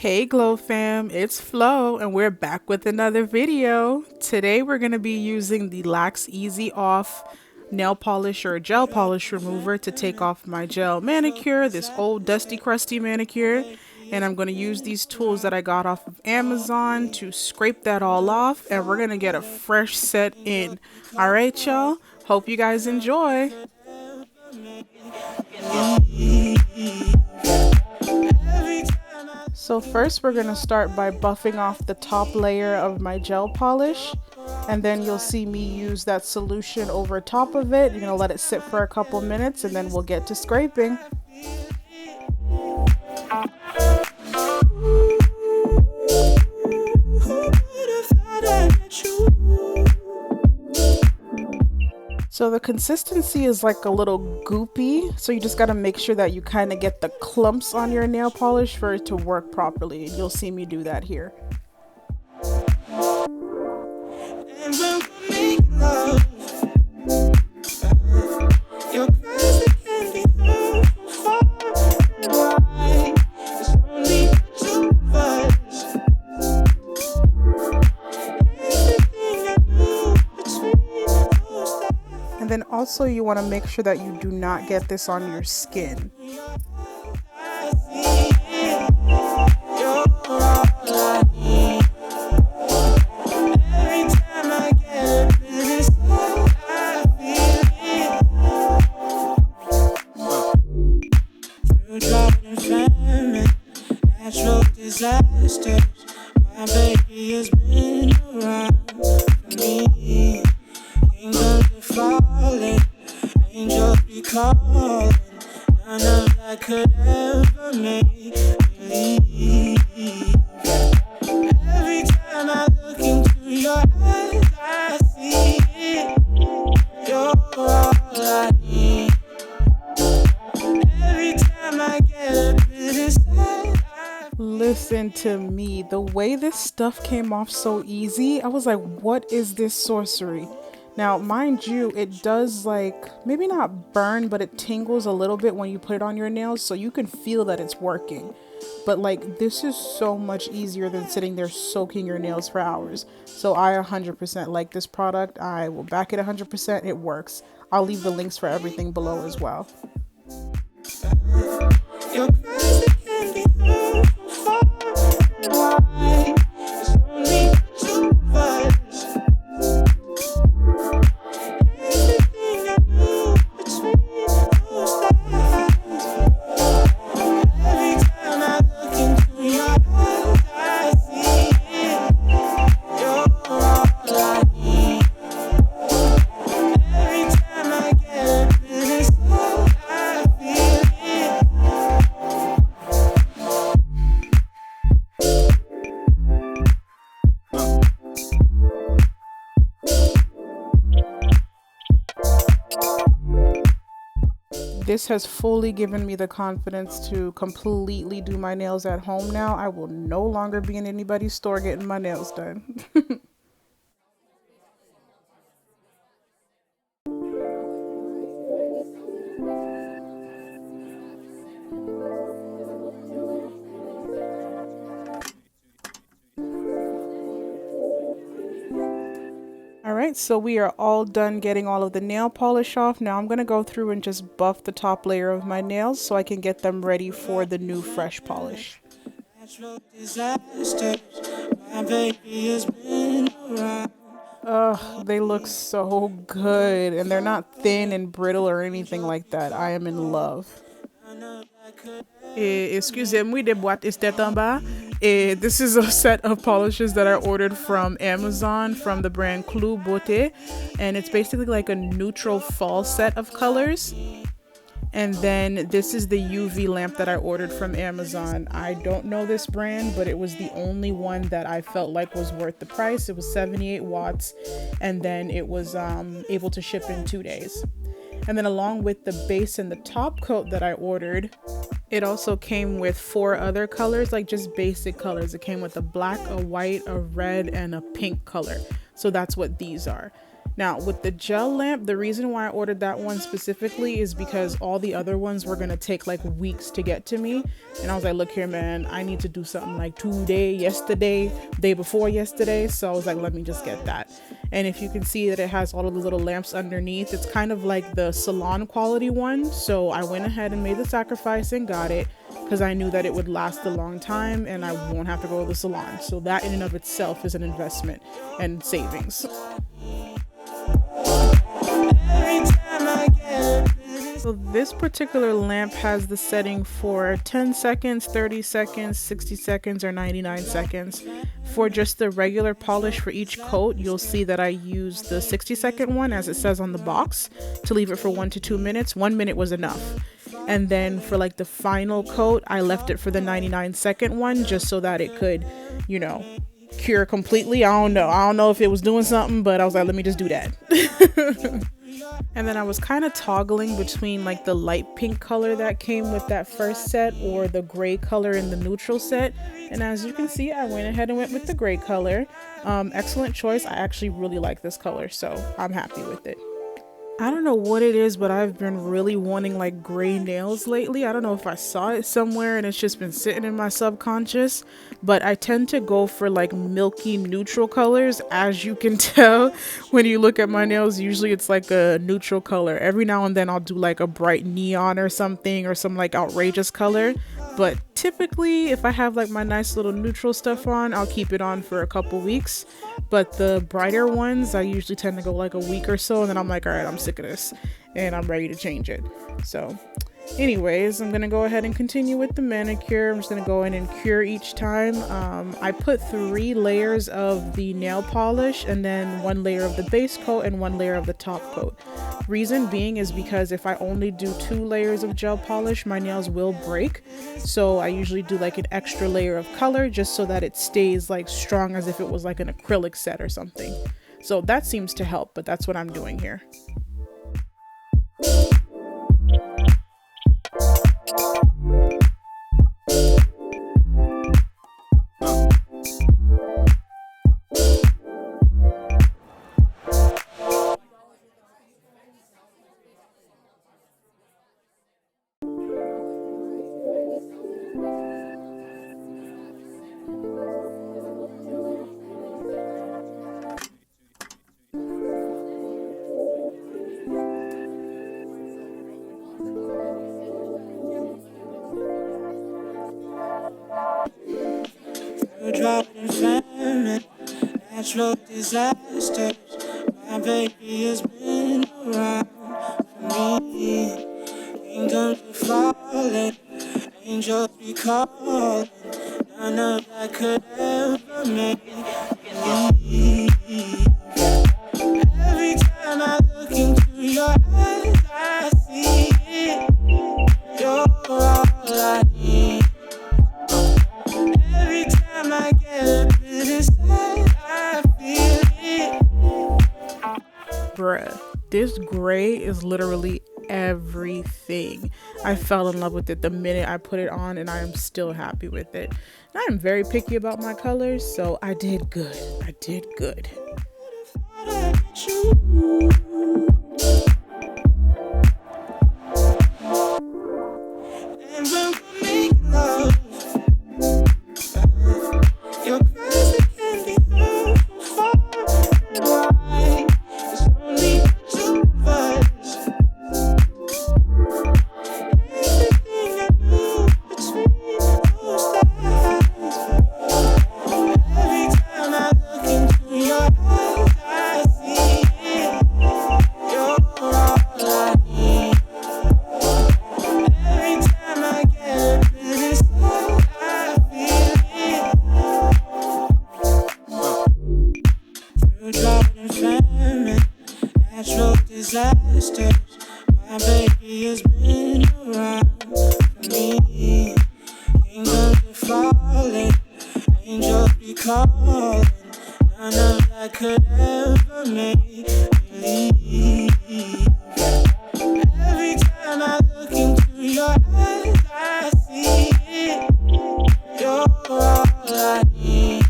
Hey Glow fam, it's Flo and we're back with another video. Today we're going to be using the Lax Easy Off nail polish or gel polish remover to take off my gel manicure, this old dusty crusty manicure. And I'm going to use these tools that I got off of Amazon to scrape that all off, and we're going to get a fresh set in. Alright y'all, hope you guys enjoy. So first we're going to start by buffing off the top layer of my gel polish, and then you'll see me use that solution over top of it. You're going to let it sit for a couple minutes and then we'll get to scraping. So the consistency is like a little goopy, so you just got to make sure that you kind of get the clumps on your nail polish for it to work properly. You'll see me do that here. And then also you want to make sure that you do not get this on your skin. My baby has been around for me. Kingdoms are falling, angels be calling. None of that could ever make me leave. Every time I look into your eyes, I see it. You're all I need. Every time I get a bit inside. Listen to me, the way this stuff came off so easy, I was like, what is this sorcery? Now, mind you, it does like, maybe not burn, but it tingles a little bit when you put it on your nails, so you can feel that it's working. But like, this is so much easier than sitting there soaking your nails for hours. So I 100% like this product. I will back it 100%. It works. I'll leave the links for everything below as well. This has fully given me the confidence to completely do my nails at home now. I will no longer be in anybody's store getting my nails done. Alright, so we are all done getting all of the nail polish off. Now I'm going to go through and just buff the top layer of my nails so I can get them ready for the new fresh polish. Ugh, they look so good, and they're not thin and brittle or anything like that. I am in love. Excusez-moi de boîte estet en bas. This is a set of polishes that I ordered from Amazon from the brand Clou Beauté, and it's basically like a neutral fall set of colors. And then this is the UV lamp that I ordered from Amazon. I don't know this brand, but it was the only one that I felt like was worth the price. It was 78 watts, and then it was able to ship in 2 days. And then along with the base and the top coat that I ordered, it also came with 4 other colors, like just basic colors. It came with a black, a white, a red, and a pink color. So that's what these are. Now, with the gel lamp, the reason why I ordered that one specifically is because all the other ones were gonna take like weeks to get to me. And I was like, look here, man, I need to do something like today, yesterday, day before yesterday. So I was like, let me just get that. And if you can see that it has all of the little lamps underneath, it's kind of like the salon quality one. So I went ahead and made the sacrifice and got it because I knew that it would last a long time and I won't have to go to the salon. So that in and of itself is an investment and savings. So this particular lamp has the setting for 10 seconds, 30 seconds, 60 seconds, or 99 seconds. For just the regular polish for each coat, you'll see that I use the 60-second one as it says on the box to leave it for 1 to 2 minutes. 1 minute was enough. And then for like the final coat, I left it for the 99-second one just so that it could, you know, cure completely. I don't know if it was doing something, but I was like, let me just do that. And then I was kind of toggling between like the light pink color that came with that first set or the gray color in the neutral set. And as you can see, I went ahead and went with the gray color. Excellent choice. I actually really like this color, so I'm happy with it. I don't know what it is, but I've been really wanting like gray nails lately. I don't know if I saw it somewhere and it's just been sitting in my subconscious, but I tend to go for like milky neutral colors. As you can tell when you look at my nails, usually it's like a neutral color. Every now and then I'll do like a bright neon or something or some like outrageous color, but typically if I have like my nice little neutral stuff on, I'll keep it on for a couple weeks. But the brighter ones, I usually tend to go like a week or so, and then I'm like, all right, I'm sick of this and I'm ready to change it. So anyways, I'm gonna go ahead and continue with the manicure. I'm just gonna go in and cure each time. I put 3 layers of the nail polish and then 1 layer of the base coat and 1 layer of the top coat. Reason being is because if I only do 2 layers of gel polish, my nails will break. So I usually do like an extra layer of color just so that it stays like strong as if it was like an acrylic set or something. So that seems to help, but that's what I'm doing here. Drought and famine, natural disasters. My baby has been around for me. Kingdoms be falling, angels be calling. None of that could ever make me. Every time I look into your eyes, I see it. You're all I need. Every time I get a bit inside, I feel it. Bruh, this gray is literally everything. I fell in love with it the minute I put it on, and I am still happy with it. I am very picky about my colors, so I did good. I did good. And when we make love, your presence can be heard from far away. It's only the 2 of us. Everything I do between those eyes. Every time I look into your eyes, I see it. You're all I need. Every time I get a bit inside, I feel it. Through drought and famine, natural disasters. My baby has been around for me. Kingdoms be falling, angels be calling. None of that could ever make me leave. Every time I look into your eyes, I see it. You're all I need.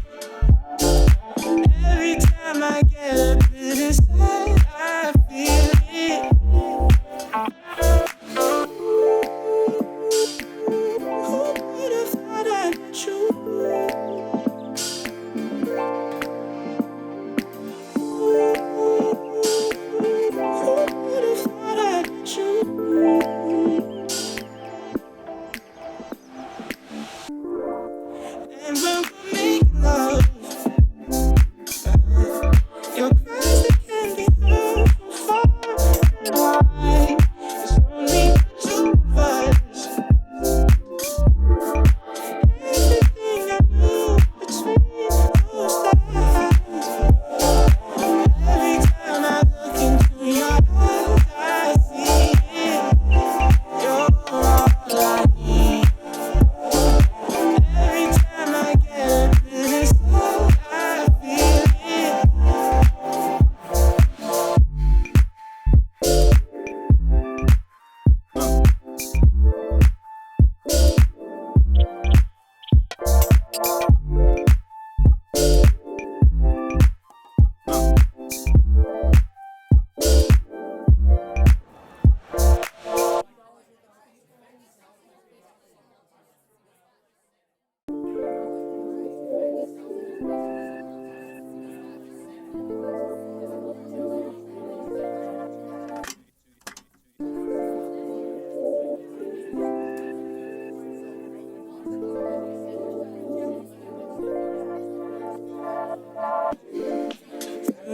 Every time I get a bit inside,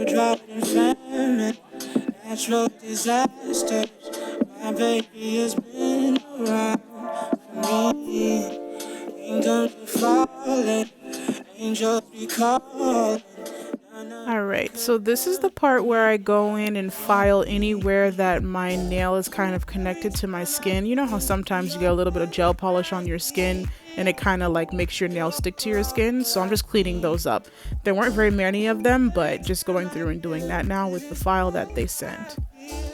Drought and famine, natural disasters. My baby has been around for me. Kingdoms are falling, angels be calling. Alright, so this is the part where I go in and file anywhere that my nail is kind of connected to my skin. You know how sometimes you get a little bit of gel polish on your skin and it kind of like makes your nails stick to your skin? So I'm just cleaning those up. There weren't very many of them, but just going through and doing that now with the file that they sent.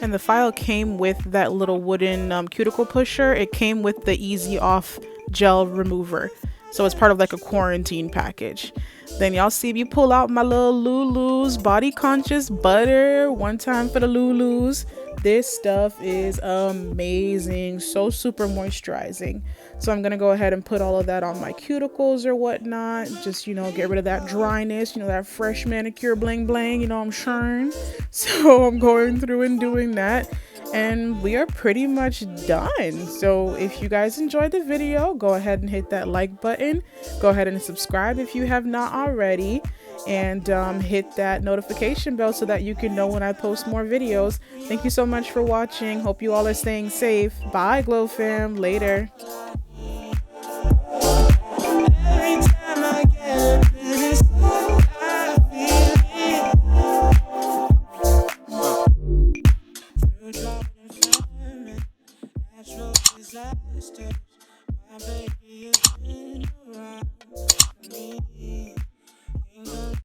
And the file came with that little wooden cuticle pusher. It came with the Easy Off gel remover. So it's part of like a quarantine package. Then y'all see me pull out my little Lulu's Body Conscious Butter. One time for the Lulu's. This stuff is amazing. So super moisturizing. So I'm going to go ahead and put all of that on my cuticles or whatnot. Just, get rid of that dryness. That fresh manicure bling bling. I'm sure. So I'm going through and doing that. And we are pretty much done. So if you guys enjoyed the video, go ahead and hit that like button. Go ahead and subscribe if you have not already. And hit that notification bell so that you can know when I post more videos. Thank you so much for watching. Hope you all are staying safe. Bye, Glow fam. Later. Disasters. My baby is in